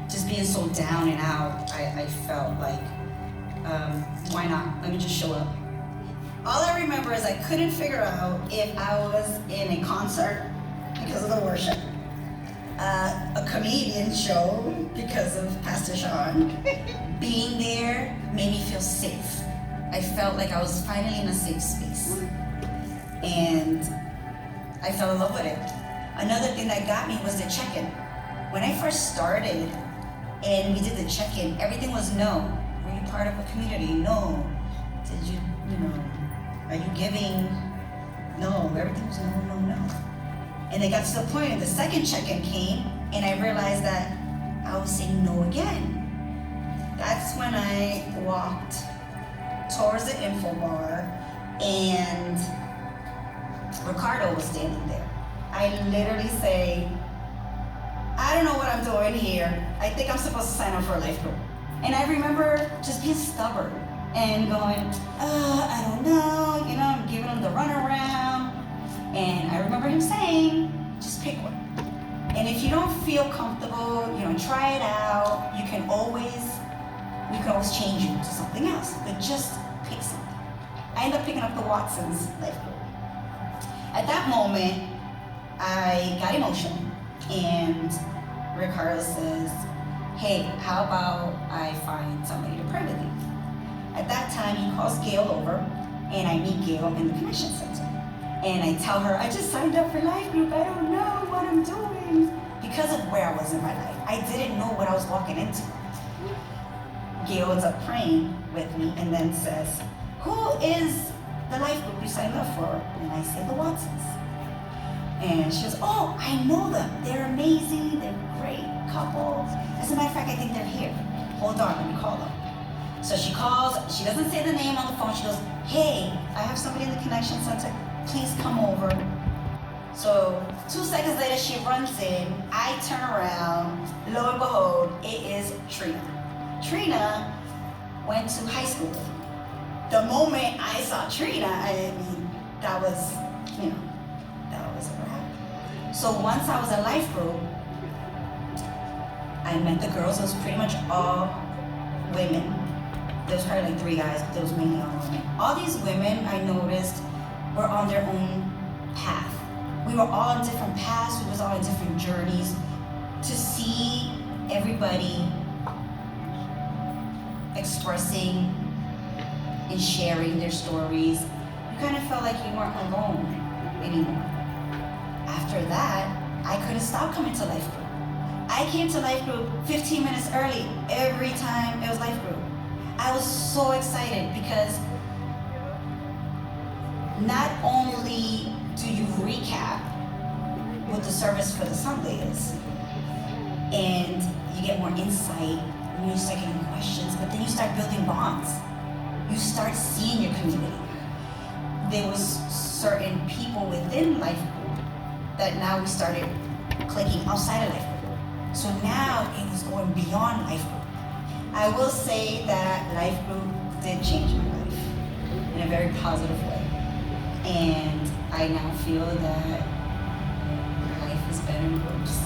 just being so down and out, I felt like, why not? Let me just show up. All I remember is I couldn't figure out if I was in a concert because of the worship, a comedian show because of Pastor Sean. Being there made me feel safe. I felt like I was finally in a safe space. And I fell in love with it. Another thing that got me was the check-in. When I first started and we did the check-in, everything was no. Were you part of a community? No. Did you are you giving? No. Everything was no. And it got to the point of the second check-in came and I realized that I was saying no again. That's when I walked towards the info bar and Ricardo was standing there. I literally say, I don't know what I'm doing here. I think I'm supposed to sign up for a life group. And I remember just being stubborn and going, I don't know, I'm giving him the runaround. And I remember him saying, just pick one. And if you don't feel comfortable, try it out. We can always change you to something else, but just pick something. I ended up picking up the Watson's life group. At that moment, I got emotional, and Ricardo says, hey, how about I find somebody to pray with you? At that time, he calls Gail over, and I meet Gail in the connection center. And I tell her, I just signed up for life group, I don't know what I'm doing. Because of where I was in my life, I didn't know what I was walking into. Gail ends up praying with me and then says, who is the life group you signed up for? And I say, the Watsons. And she goes, oh, I know them. They're amazing. They're a great couple. As a matter of fact, I think they're here. Hold on, let me call them. So she calls. She doesn't say the name on the phone. She goes, hey, I have somebody in the connection center. Please come over. So 2 seconds later, she runs in. I turn around. Lo and behold, it is Trina. Trina went to high school with me. The moment I saw Trina, that was a wrap. So once I was in life group, I met the girls. It was pretty much all women. There was probably like 3 guys, but there was mainly all women. All these women, I noticed, were on their own path. We were all on different paths. We was all on different journeys. To see everybody expressing and sharing their stories, you kind of felt like you weren't alone anymore. After that, I couldn't stop coming to life group. I came to life group 15 minutes early every time it was life group. I was so excited because not only do you recap what the service for the Sunday is, and you get more insight, and you start getting questions, but then you start building bonds. You start seeing your community. There was certain people within life group that now we started clicking outside of life group. So now it was going beyond life group. I will say that life group did change my life in a very positive way. And I now feel that life is better in groups.